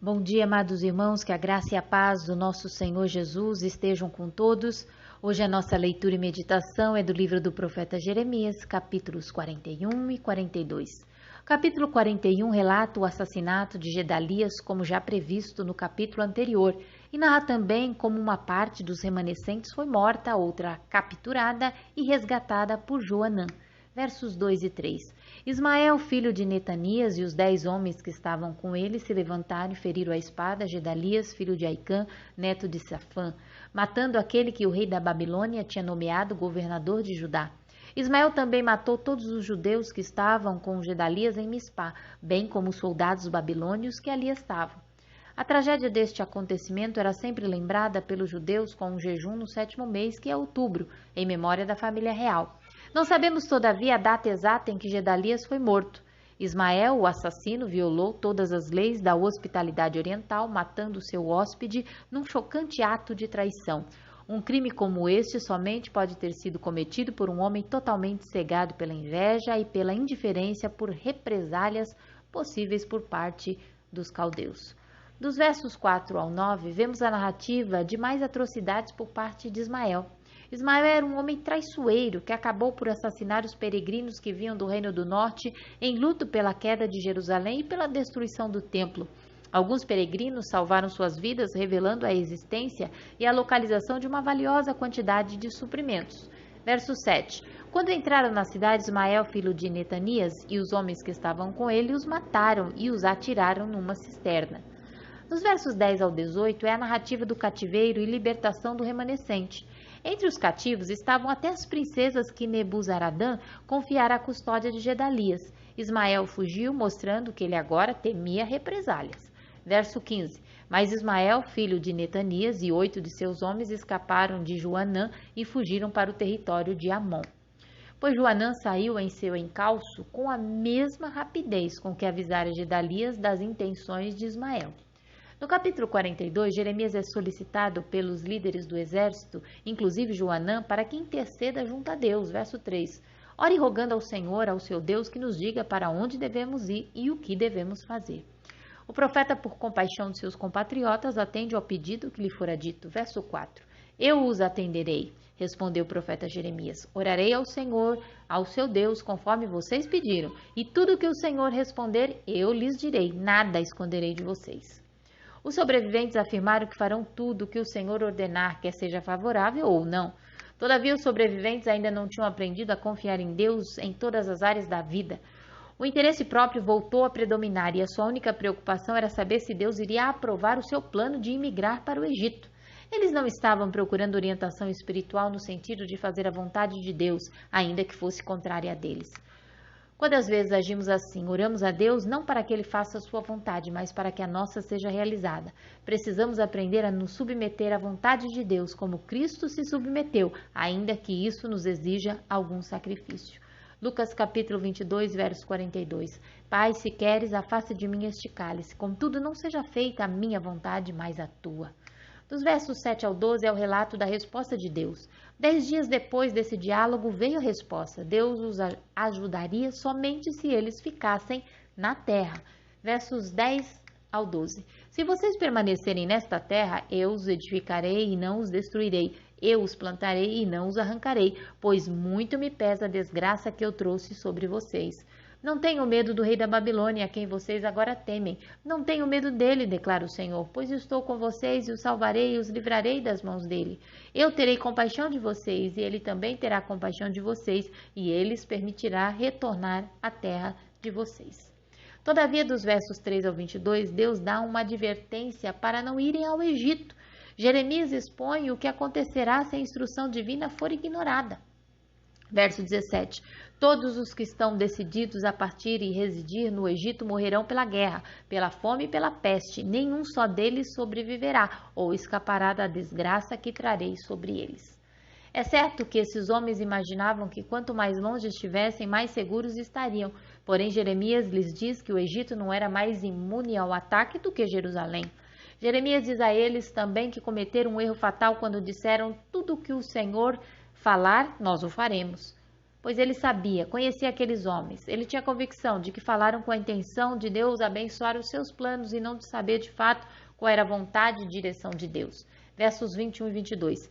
Bom dia, amados irmãos, que a graça e a paz do nosso Senhor Jesus estejam com todos. Hoje a nossa leitura e meditação é do livro do profeta Jeremias, capítulos 41 e 42. O capítulo 41 relata o assassinato de Gedalias, como já previsto no capítulo anterior, e narra também como uma parte dos remanescentes foi morta, outra capturada e resgatada por Joanã. Versos 2 e 3. Ismael, filho de Netanias, e os 10 homens que estavam com ele se levantaram e feriram a espada Gedalias, filho de Aicã, neto de Safã, matando aquele que o rei da Babilônia tinha nomeado governador de Judá. Ismael também matou todos os judeus que estavam com Gedalias em Mispá, bem como os soldados babilônios que ali estavam. A tragédia deste acontecimento era sempre lembrada pelos judeus com um jejum no 7º mês, que é outubro, em memória da família real. Não sabemos, todavia, a data exata em que Gedalias foi morto. Ismael, o assassino, violou todas as leis da hospitalidade oriental, matando seu hóspede num chocante ato de traição. Um crime como este somente pode ter sido cometido por um homem totalmente cegado pela inveja e pela indiferença por represálias possíveis por parte dos caldeus. Dos versos 4 ao 9, vemos a narrativa de mais atrocidades por parte de Ismael. Ismael era um homem traiçoeiro que acabou por assassinar os peregrinos que vinham do Reino do Norte em luto pela queda de Jerusalém e pela destruição do templo. Alguns peregrinos salvaram suas vidas, revelando a existência e a localização de uma valiosa quantidade de suprimentos. Verso 7. Quando entraram na cidade, Ismael, filho de Netanias, e os homens que estavam com ele os mataram e os atiraram numa cisterna. Nos versos 10 ao 18 é a narrativa do cativeiro e libertação do remanescente. Entre os cativos estavam até as princesas que Nebuzaradã confiara à custódia de Gedalias. Ismael fugiu, mostrando que ele agora temia represálias. Verso 15. Mas Ismael, filho de Netanias, e 8 de seus homens escaparam de Joanã e fugiram para o território de Amon. Pois Joanã saiu em seu encalço com a mesma rapidez com que avisara Gedalias das intenções de Ismael. No capítulo 42, Jeremias é solicitado pelos líderes do exército, inclusive Joanã, para que interceda junto a Deus. Verso 3. Ore rogando ao Senhor, ao seu Deus, que nos diga para onde devemos ir e o que devemos fazer. O profeta, por compaixão de seus compatriotas, atende ao pedido que lhe fora dito. Verso 4. Eu os atenderei, respondeu o profeta Jeremias. Orarei ao Senhor, ao seu Deus, conforme vocês pediram, e tudo o que o Senhor responder, eu lhes direi, nada esconderei de vocês. Os sobreviventes afirmaram que farão tudo o que o Senhor ordenar, quer seja favorável ou não. Todavia, os sobreviventes ainda não tinham aprendido a confiar em Deus em todas as áreas da vida. O interesse próprio voltou a predominar e a sua única preocupação era saber se Deus iria aprovar o seu plano de imigrar para o Egito. Eles não estavam procurando orientação espiritual no sentido de fazer a vontade de Deus, ainda que fosse contrária a deles. Quando às vezes agimos assim, oramos a Deus não para que Ele faça a sua vontade, mas para que a nossa seja realizada. Precisamos aprender a nos submeter à vontade de Deus, como Cristo se submeteu, ainda que isso nos exija algum sacrifício. Lucas capítulo 22, verso 42. Pai, se queres, afaste de mim este cálice, contudo não seja feita a minha vontade, mas a tua. Dos versos 7 ao 12 é o relato da resposta de Deus. 10 dias depois desse diálogo veio a resposta. Deus os ajudaria somente se eles ficassem na terra. Versos 10 ao 12. Se vocês permanecerem nesta terra, eu os edificarei e não os destruirei. Eu os plantarei e não os arrancarei, pois muito me pesa a desgraça que eu trouxe sobre vocês. Não tenho medo do rei da Babilônia, a quem vocês agora temem. Não tenho medo dele, declara o Senhor, pois estou com vocês e os salvarei e os livrarei das mãos dele. Eu terei compaixão de vocês e ele também terá compaixão de vocês e ele lhes permitirá retornar à terra de vocês. Todavia, dos versos 3 ao 22, Deus dá uma advertência para não irem ao Egito. Jeremias expõe o que acontecerá se a instrução divina for ignorada. Verso 17. Todos os que estão decididos a partir e residir no Egito morrerão pela guerra, pela fome e pela peste. Nenhum só deles sobreviverá ou escapará da desgraça que trarei sobre eles. É certo que esses homens imaginavam que quanto mais longe estivessem, mais seguros estariam. Porém, Jeremias lhes diz que o Egito não era mais imune ao ataque do que Jerusalém. Jeremias diz a eles também que cometeram um erro fatal quando disseram: tudo o que o Senhor falar, nós o faremos. pois ele sabia, conhecia aqueles homens. Ele tinha convicção de que falaram com a intenção de Deus abençoar os seus planos e não de saber de fato qual era a vontade e direção de Deus. Versos 21 e 22.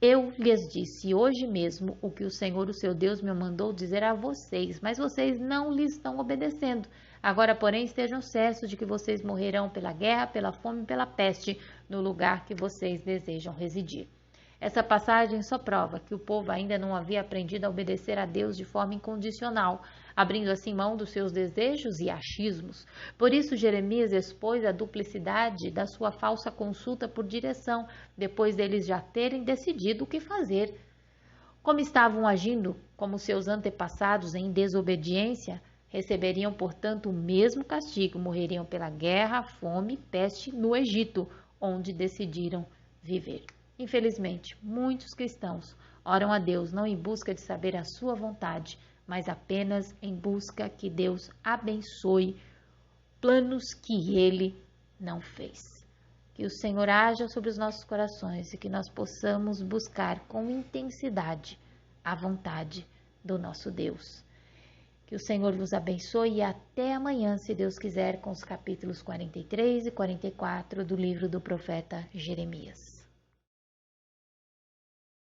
Eu lhes disse hoje mesmo o que o Senhor, o seu Deus, me mandou dizer a vocês, mas vocês não lhe estão obedecendo. Agora, porém, estejam certos de que vocês morrerão pela guerra, pela fome e pela peste no lugar que vocês desejam residir. Essa passagem só prova que o povo ainda não havia aprendido a obedecer a Deus de forma incondicional, abrindo assim mão dos seus desejos e achismos. Por isso, Jeremias expôs a duplicidade da sua falsa consulta por direção, depois deles já terem decidido o que fazer. Como estavam agindo como seus antepassados em desobediência, receberiam, portanto, o mesmo castigo, morreriam pela guerra, fome e peste no Egito, onde decidiram viver. Infelizmente, muitos cristãos oram a Deus não em busca de saber a sua vontade, mas apenas em busca que Deus abençoe planos que Ele não fez. Que o Senhor haja sobre os nossos corações e que nós possamos buscar com intensidade a vontade do nosso Deus. Que o Senhor nos abençoe e até amanhã, se Deus quiser, com os capítulos 43 e 44 do livro do profeta Jeremias.